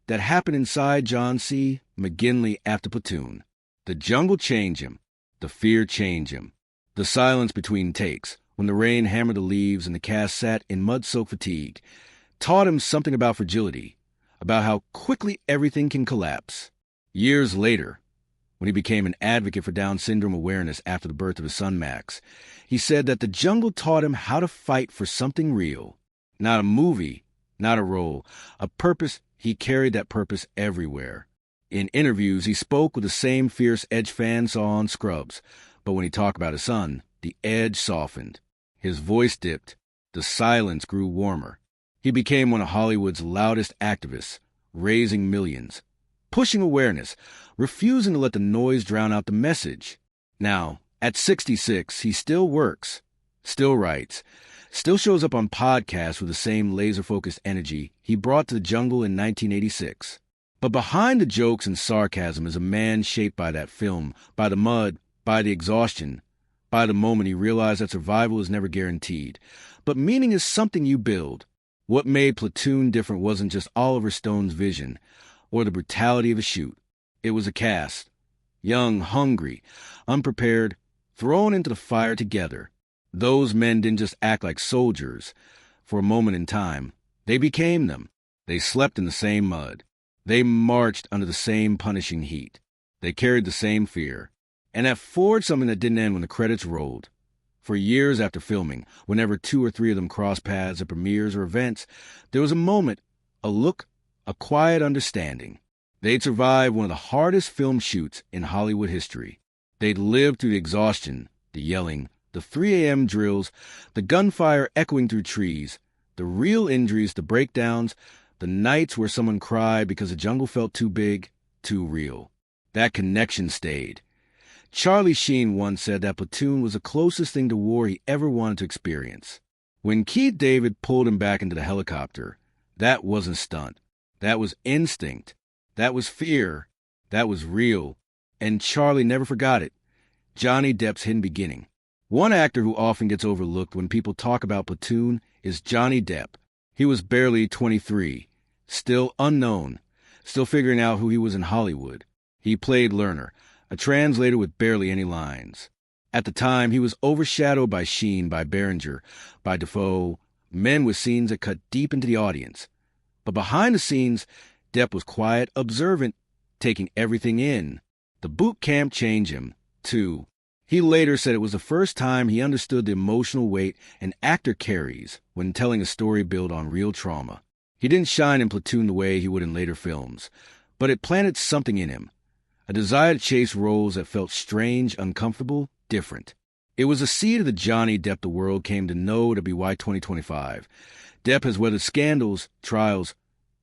that happened inside John C. McGinley after Platoon. The jungle changed him. The fear changed him. The silence between takes, when the rain hammered the leaves and the cast sat in mud-soaked fatigue, taught him something about fragility, about how quickly everything can collapse. Years later, when he became an advocate for Down syndrome awareness after the birth of his son Max, he said that the jungle taught him how to fight for something real. Not a movie, not a role, a purpose. He carried that purpose everywhere. In interviews, he spoke with the same fierce edge fans saw on Scrubs, but when he talked about his son, the edge softened. His voice dipped. The silence grew warmer. He became one of Hollywood's loudest activists, raising millions, pushing awareness, refusing to let the noise drown out the message. Now, at 66, he still works, still writes, still shows up on podcasts with the same laser-focused energy he brought to the jungle in 1986. But behind the jokes and sarcasm is a man shaped by that film, by the mud, by the exhaustion, by the moment he realized that survival is never guaranteed. But meaning is something you build. What made Platoon different wasn't just Oliver Stone's vision or the brutality of a shoot. It was a cast. Young, hungry, unprepared, thrown into the fire together. Those men didn't just act like soldiers for a moment in time. They became them. They slept in the same mud. They marched under the same punishing heat. They carried the same fear. And that forged something that didn't end when the credits rolled. For years after filming, whenever 2 or 3 of them crossed paths at premieres or events, there was a moment, a look, a quiet understanding. They'd survived one of the hardest film shoots in Hollywood history. They'd lived through the exhaustion, the yelling, the 3 a.m. drills, the gunfire echoing through trees, the real injuries, the breakdowns, the nights where someone cried because the jungle felt too big, too real. That connection stayed. Charlie Sheen once said that Platoon was the closest thing to war he ever wanted to experience. When Keith David pulled him back into the helicopter, that wasn't stunt. That was instinct. That was fear. That was real. And Charlie never forgot it. Johnny Depp's hidden beginning. One actor who often gets overlooked when people talk about Platoon is Johnny Depp. He was barely 23, still unknown, still figuring out who he was in Hollywood. He played Lerner, a translator with barely any lines. At the time, he was overshadowed by Sheen, by Berenger, by Dafoe, men with scenes that cut deep into the audience. But behind the scenes, Depp was quiet, observant, taking everything in. The boot camp changed him, too. He later said it was the first time he understood the emotional weight an actor carries when telling a story built on real trauma. He didn't shine in Platoon the way he would in later films, but it planted something in him, a desire to chase roles that felt strange, uncomfortable, different. It was a seed of the Johnny Depp the world came to know to be why 2025. Depp has weathered scandals, trials,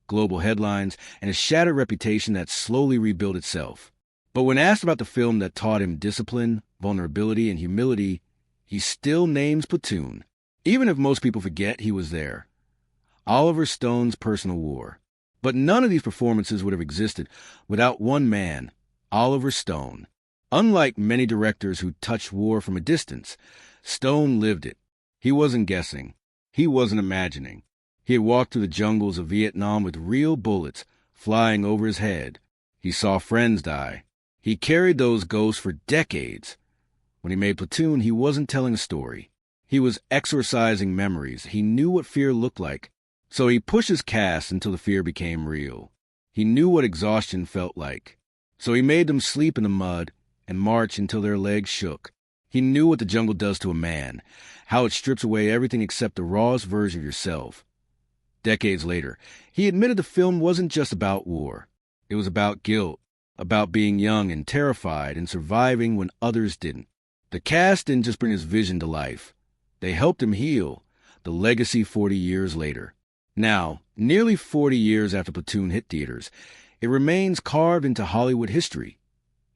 global headlines, and a shattered reputation that slowly rebuilt itself. But when asked about the film that taught him discipline, vulnerability, and humility, he still names Platoon, even if most people forget he was there. Oliver Stone's personal war. But none of these performances would have existed without one man, Oliver Stone. Unlike many directors who touched war from a distance, Stone lived it. He wasn't guessing. He wasn't imagining. He had walked through the jungles of Vietnam with real bullets flying over his head. He saw friends die. He carried those ghosts for decades. When he made Platoon, he wasn't telling a story. He was exorcising memories. He knew what fear looked like. So he pushed his cast until the fear became real. He knew what exhaustion felt like. So he made them sleep in the mud and march until their legs shook. He knew what the jungle does to a man, how it strips away everything except the rawest version of yourself. Decades later, he admitted the film wasn't just about war. It was about guilt, about being young and terrified and surviving when others didn't. The cast didn't just bring his vision to life. They helped him heal, the legacy 40 years later. Now, nearly 40 years after Platoon hit theaters, it remains carved into Hollywood history,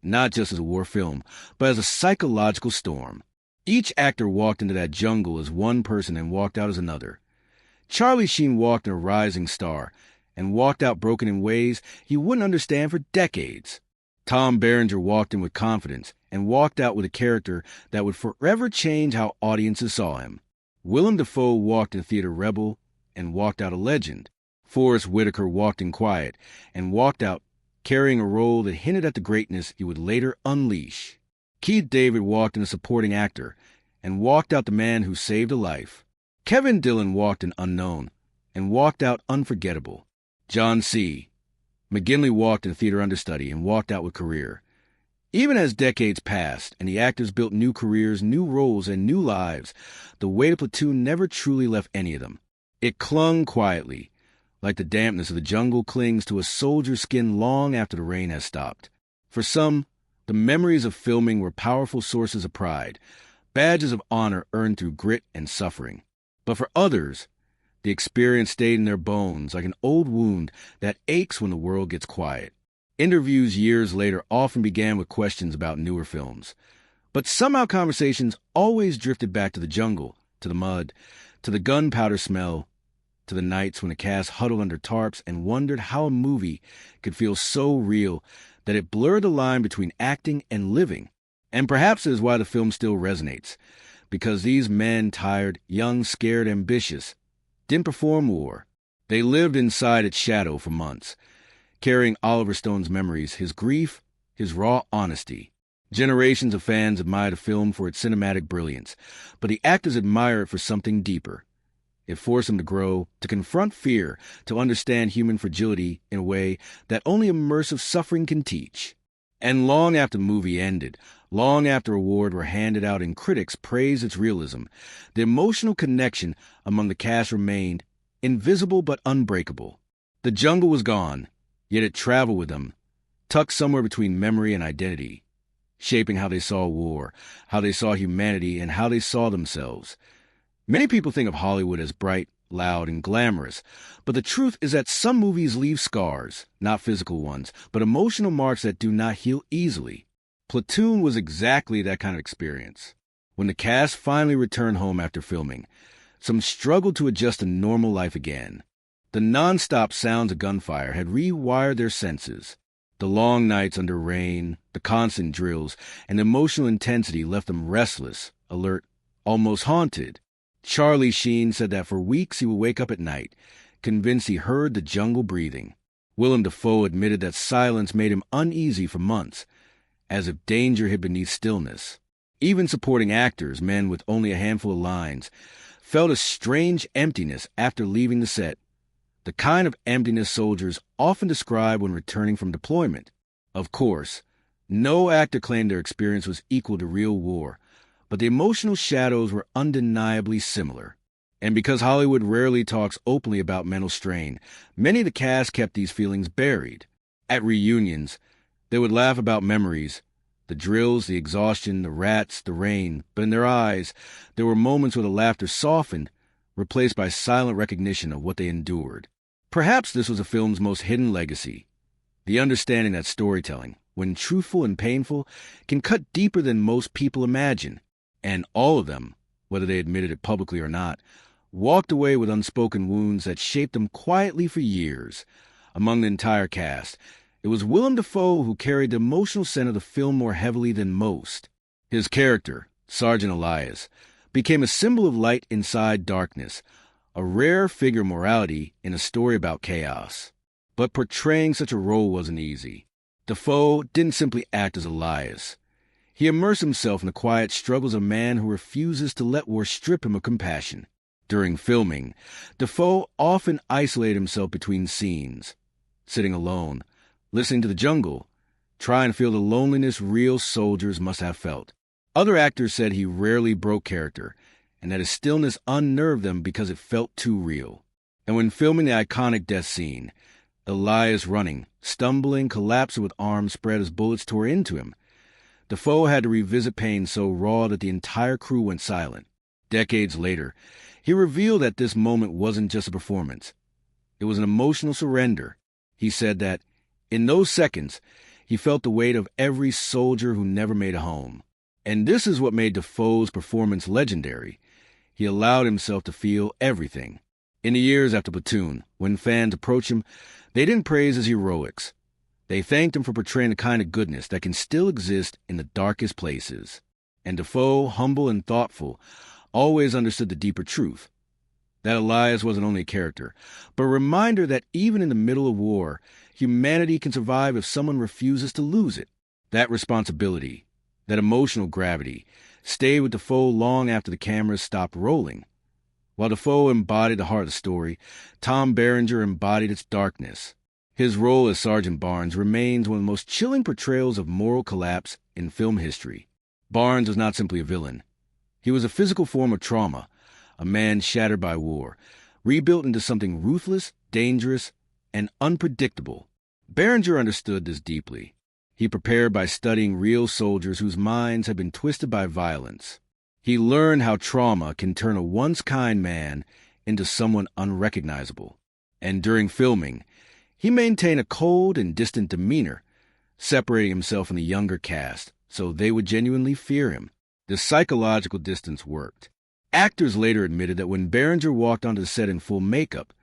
not just as a war film, but as a psychological storm. Each actor walked into that jungle as one person and walked out as another. Charlie Sheen walked in a rising star and walked out broken in ways he wouldn't understand for decades. Tom Berenger walked in with confidence and walked out with a character that would forever change how audiences saw him. Willem Dafoe walked in theater rebel and walked out a legend. Forrest Whitaker walked in quiet and walked out carrying a role that hinted at the greatness he would later unleash. Keith David walked in a supporting actor and walked out the man who saved a life. Kevin Dillon walked in unknown and walked out unforgettable. John C. McGinley walked in theater understudy and walked out with career. Even as decades passed and the actors built new careers, new roles, and new lives, the weight of Platoon never truly left any of them. It clung quietly, like the dampness of the jungle clings to a soldier's skin long after the rain has stopped. For some, the memories of filming were powerful sources of pride, badges of honor earned through grit and suffering. But for others, the experience stayed in their bones like an old wound that aches when the world gets quiet. Interviews years later often began with questions about newer films. But somehow conversations always drifted back to the jungle, to the mud, to the gunpowder smell, to the nights when the cast huddled under tarps and wondered how a movie could feel so real that it blurred the line between acting and living. And perhaps it is why the film still resonates, because these men, tired, young, scared, ambitious, didn't perform war. They lived inside its shadow for months, carrying Oliver Stone's memories, his grief, his raw honesty. Generations of fans admire the film for its cinematic brilliance, but the actors admire it for something deeper. It forced them to grow, to confront fear, to understand human fragility in a way that only immersive suffering can teach. And long after the movie ended, long after awards were handed out and critics praised its realism, the emotional connection among the cast remained, invisible but unbreakable. The jungle was gone, yet it traveled with them, tucked somewhere between memory and identity, shaping how they saw war, how they saw humanity, and how they saw themselves. Many people think of Hollywood as bright, loud, and glamorous, but the truth is that some movies leave scars, not physical ones, but emotional marks that do not heal easily. Platoon was exactly that kind of experience. When the cast finally returned home after filming, some struggled to adjust to normal life again. The non-stop sounds of gunfire had rewired their senses. The long nights under rain, the constant drills, and the emotional intensity left them restless, alert, almost haunted. Charlie Sheen said that for weeks he would wake up at night, convinced he heard the jungle breathing. Willem Dafoe admitted that silence made him uneasy for months, as if danger hid beneath stillness. Even supporting actors, men with only a handful of lines, felt a strange emptiness after leaving the set. The kind of emptiness soldiers often describe when returning from deployment. Of course, no actor claimed their experience was equal to real war, but the emotional shadows were undeniably similar. And because Hollywood rarely talks openly about mental strain, many of the cast kept these feelings buried. At reunions, they would laugh about memories, the drills, the exhaustion, the rats, the rain, but in their eyes, there were moments where the laughter softened, replaced by silent recognition of what they endured. Perhaps this was the film's most hidden legacy, the understanding that storytelling, when truthful and painful, can cut deeper than most people imagine. And all of them, whether they admitted it publicly or not, walked away with unspoken wounds that shaped them quietly for years. Among the entire cast, it was Willem Dafoe who carried the emotional scent of the film more heavily than most. His character, Sergeant Elias, became a symbol of light inside darkness, a rare figure of morality in a story about chaos. But portraying such a role wasn't easy. Dafoe didn't simply act as Elias. He immersed himself in the quiet struggles of a man who refuses to let war strip him of compassion. During filming, Dafoe often isolated himself between scenes, sitting alone, listening to the jungle, trying to feel the loneliness real soldiers must have felt. Other actors said he rarely broke character, and that his stillness unnerved them because it felt too real. And when filming the iconic death scene, Elias running, stumbling, collapsing with arms spread as bullets tore into him, Dafoe had to revisit pain so raw that the entire crew went silent. Decades later, he revealed that this moment wasn't just a performance. It was an emotional surrender. He said that, in those seconds, he felt the weight of every soldier who never made a home. And this is what made Dafoe's performance legendary. He allowed himself to feel everything. In the years after Platoon, when fans approached him, they didn't praise his heroics. They thanked him for portraying the kind of goodness that can still exist in the darkest places. And Dafoe, humble and thoughtful, always understood the deeper truth. That Elias wasn't only a character, but a reminder that even in the middle of war, humanity can survive if someone refuses to lose it. That responsibility, that emotional gravity, stayed with Dafoe long after the cameras stopped rolling. While Dafoe embodied the heart of the story, Tom Berenger embodied its darkness. His role as Sergeant Barnes remains one of the most chilling portrayals of moral collapse in film history. Barnes was not simply a villain. He was a physical form of trauma, a man shattered by war, rebuilt into something ruthless, dangerous, and unpredictable. Berenger understood this deeply. He prepared by studying real soldiers whose minds had been twisted by violence. He learned how trauma can turn a once-kind man into someone unrecognizable. And during filming, he maintained a cold and distant demeanor, separating himself from the younger cast so they would genuinely fear him. This psychological distance worked. Actors later admitted that when Berenger walked onto the set in full makeup,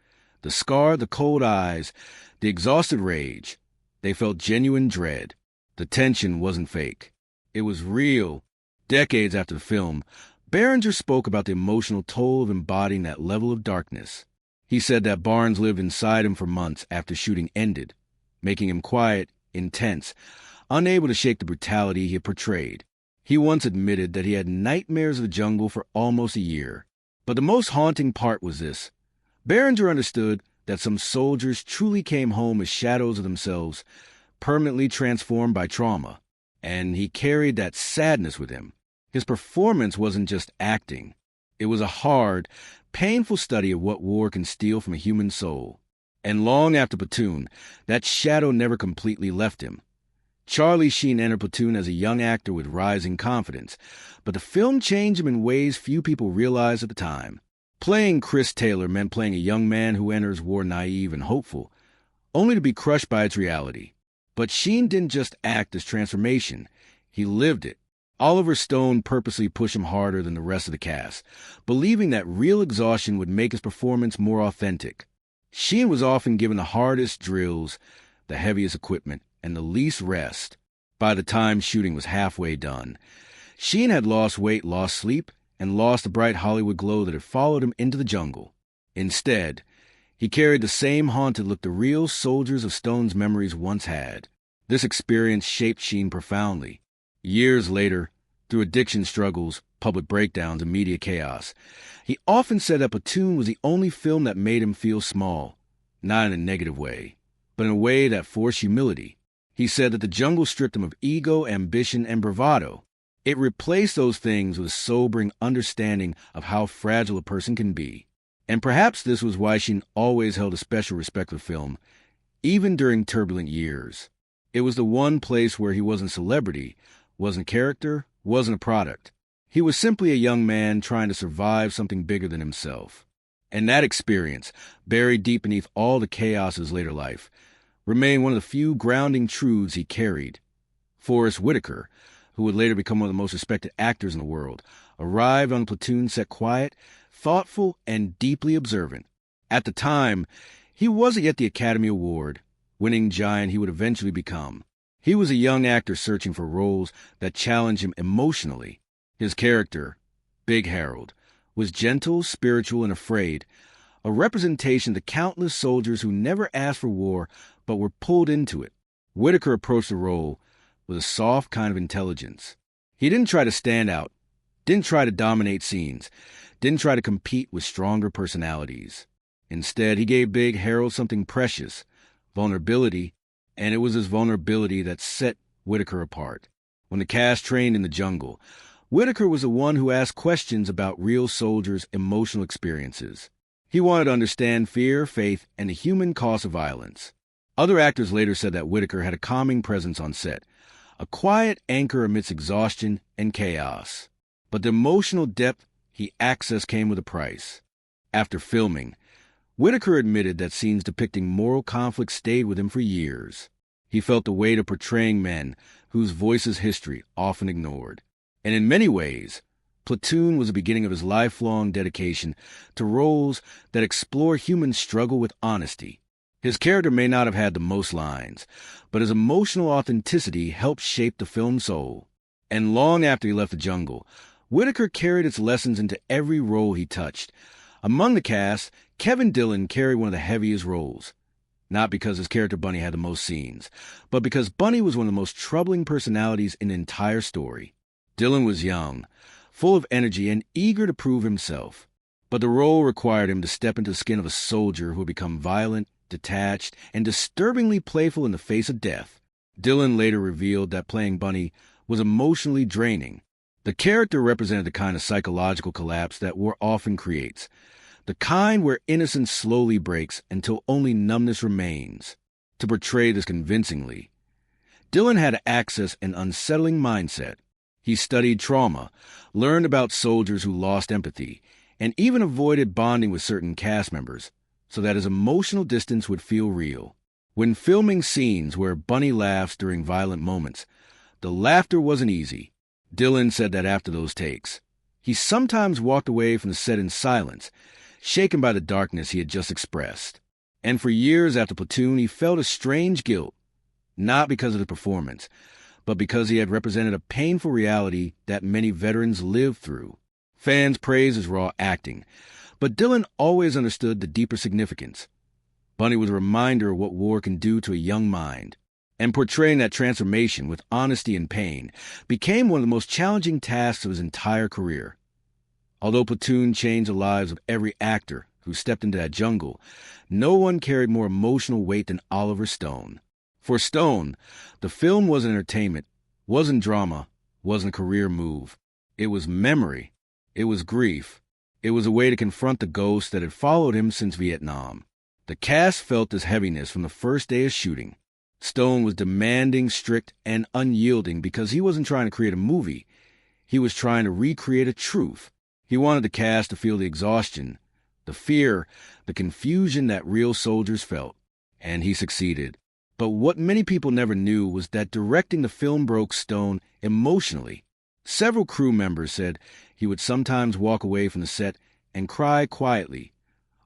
the scar, the cold eyes, the exhausted rage, they felt genuine dread. The tension wasn't fake. It was real. Decades after the film, Berenger spoke about the emotional toll of embodying that level of darkness. He said that Barnes lived inside him for months after shooting ended, making him quiet, intense, unable to shake the brutality he had portrayed. He once admitted that he had nightmares of the jungle for almost a year. But the most haunting part was this. Berenger understood that some soldiers truly came home as shadows of themselves, permanently transformed by trauma, and he carried that sadness with him. His performance wasn't just acting. It was a hard, painful study of what war can steal from a human soul. And long after Platoon, that shadow never completely left him. Charlie Sheen entered Platoon as a young actor with rising confidence, but the film changed him in ways few people realized at the time. Playing Chris Taylor meant playing a young man who enters war naive and hopeful, only to be crushed by its reality. But Sheen didn't just act as transformation, he lived it. Oliver Stone purposely pushed him harder than the rest of the cast, believing that real exhaustion would make his performance more authentic. Sheen was often given the hardest drills, the heaviest equipment, and the least rest. By the time shooting was halfway done, Sheen had lost weight, lost sleep, and lost the bright Hollywood glow that had followed him into the jungle. Instead, he carried the same haunted look the real soldiers of Stone's memories once had. This experience shaped Sheen profoundly. Years later, through addiction struggles, public breakdowns, and media chaos, he often said that Platoon was the only film that made him feel small, not in a negative way, but in a way that forced humility. He said that the jungle stripped him of ego, ambition, and bravado. It replaced those things with a sobering understanding of how fragile a person can be. And perhaps this was why Sheen always held a special respect for film, even during turbulent years. It was the one place where he wasn't celebrity, wasn't character, wasn't a product. He was simply a young man trying to survive something bigger than himself. And that experience, buried deep beneath all the chaos of his later life, remained one of the few grounding truths he carried. Forrest Whitaker, who would later become one of the most respected actors in the world, arrived on Platoon set quiet, thoughtful, and deeply observant. At the time, he wasn't yet the Academy Award-winning giant he would eventually become. He was a young actor searching for roles that challenged him emotionally. His character, Big Harold, was gentle, spiritual, and afraid, a representation of the countless soldiers who never asked for war but were pulled into it. Whitaker approached the role with a soft kind of intelligence. He didn't try to stand out, didn't try to dominate scenes, didn't try to compete with stronger personalities. Instead, he gave Big Harold something precious, vulnerability, and it was his vulnerability that set Whitaker apart. When the cast trained in the jungle, Whitaker was the one who asked questions about real soldiers' emotional experiences. He wanted to understand fear, faith, and the human cost of violence. Other actors later said that Whitaker had a calming presence on set, a quiet anchor amidst exhaustion and chaos. But the emotional depth he accessed came with a price. After filming, Whitaker admitted that scenes depicting moral conflict stayed with him for years. He felt the weight of portraying men whose voices history often ignored. And in many ways, Platoon was the beginning of his lifelong dedication to roles that explore human struggle with honesty. His character may not have had the most lines, but his emotional authenticity helped shape the film's soul. And long after he left the jungle, Whitaker carried its lessons into every role he touched, Among the cast, Kevin Dillon carried one of the heaviest roles. Not because his character Bunny had the most scenes, but because Bunny was one of the most troubling personalities in the entire story. Dillon was young, full of energy, and eager to prove himself. But the role required him to step into the skin of a soldier who had become violent, detached, and disturbingly playful in the face of death. Dillon later revealed that playing Bunny was emotionally draining. The character represented the kind of psychological collapse that war often creates, the kind where innocence slowly breaks until only numbness remains. To portray this convincingly, Dillon had to access an unsettling mindset. He studied trauma, learned about soldiers who lost empathy, and even avoided bonding with certain cast members so that his emotional distance would feel real. When filming scenes where Bunny laughs during violent moments, the laughter wasn't easy. Dillon said that after those takes, he sometimes walked away from the set in silence, shaken by the darkness he had just expressed. And for years after Platoon, he felt a strange guilt, not because of the performance, but because he had represented a painful reality that many veterans lived through. Fans praised his raw acting, but Dillon always understood the deeper significance. Bunny was a reminder of what war can do to a young mind, and portraying that transformation with honesty and pain became one of the most challenging tasks of his entire career. Although Platoon changed the lives of every actor who stepped into that jungle, no one carried more emotional weight than Oliver Stone. For Stone, the film wasn't entertainment, wasn't drama, wasn't a career move. It was memory. It was grief. It was a way to confront the ghost that had followed him since Vietnam. The cast felt this heaviness from the first day of shooting. Stone was demanding, strict, and unyielding because he wasn't trying to create a movie. He was trying to recreate a truth. He wanted the cast to feel the exhaustion, the fear, the confusion that real soldiers felt. And he succeeded. But what many people never knew was that directing the film broke Stone emotionally. Several crew members said he would sometimes walk away from the set and cry quietly,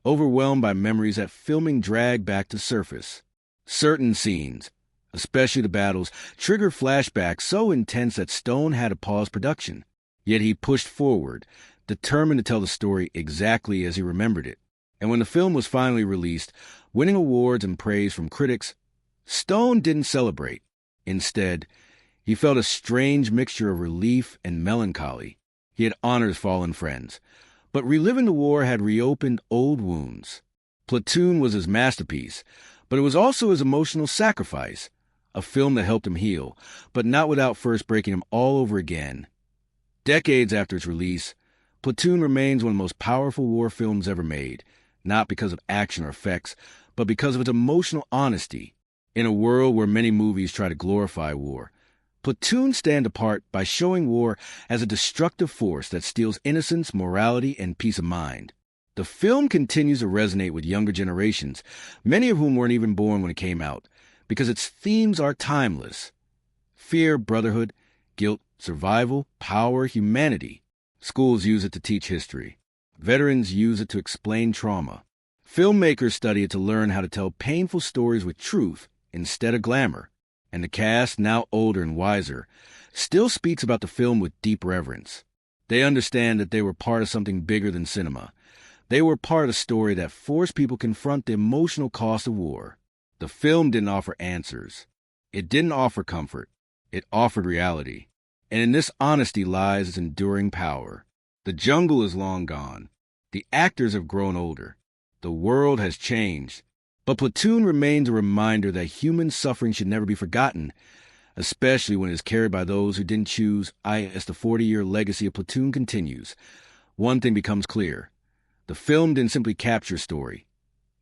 overwhelmed by memories that filming dragged back to surface. Certain scenes, especially the battles, triggered flashbacks so intense that Stone had to pause production. Yet he pushed forward, determined to tell the story exactly as he remembered it. And when the film was finally released, winning awards and praise from critics, Stone didn't celebrate. Instead, he felt a strange mixture of relief and melancholy. He had honored his fallen friends, but reliving the war had reopened old wounds. Platoon was his masterpiece, but it was also his emotional sacrifice, a film that helped him heal, but not without first breaking him all over again. Decades after its release, Platoon remains one of the most powerful war films ever made, not because of action or effects, but because of its emotional honesty. In a world where many movies try to glorify war, Platoon stands apart by showing war as a destructive force that steals innocence, morality, and peace of mind. The film continues to resonate with younger generations, many of whom weren't even born when it came out, because its themes are timeless. Fear, brotherhood, guilt, survival, power, humanity. Schools use it to teach history. Veterans use it to explain trauma. Filmmakers study it to learn how to tell painful stories with truth instead of glamour. And the cast, now older and wiser, still speaks about the film with deep reverence. They understand that they were part of something bigger than cinema. They were part of a story that forced people to confront the emotional cost of war. The film didn't offer answers. It didn't offer comfort. It offered reality. And in this honesty lies its enduring power. The jungle is long gone. The actors have grown older. The world has changed. But Platoon remains a reminder that human suffering should never be forgotten, especially when it is carried by those who didn't choose. As the 40-year legacy of Platoon continues, one thing becomes clear. The film didn't simply capture a story.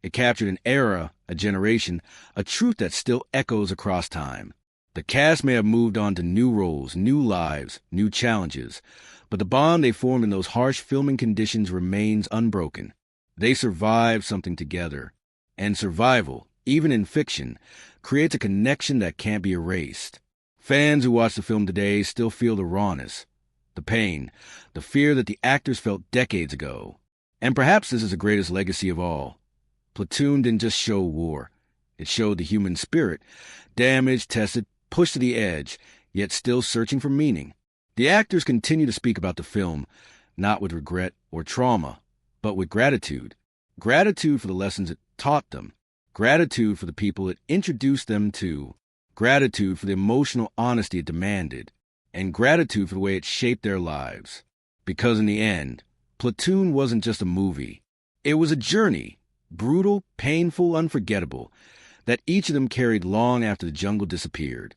It captured an era, a generation, a truth that still echoes across time. The cast may have moved on to new roles, new lives, new challenges, but the bond they formed in those harsh filming conditions remains unbroken. They survived something together. And survival, even in fiction, creates a connection that can't be erased. Fans who watch the film today still feel the rawness, the pain, the fear that the actors felt decades ago. And perhaps this is the greatest legacy of all. Platoon didn't just show war. It showed the human spirit, damaged, tested, pushed to the edge, yet still searching for meaning. The actors continue to speak about the film, not with regret or trauma, but with gratitude. Gratitude for the lessons it taught them. Gratitude for the people it introduced them to. Gratitude for the emotional honesty it demanded. And gratitude for the way it shaped their lives. Because in the end, Platoon wasn't just a movie. It was a journey, brutal, painful, unforgettable, that each of them carried long after the jungle disappeared.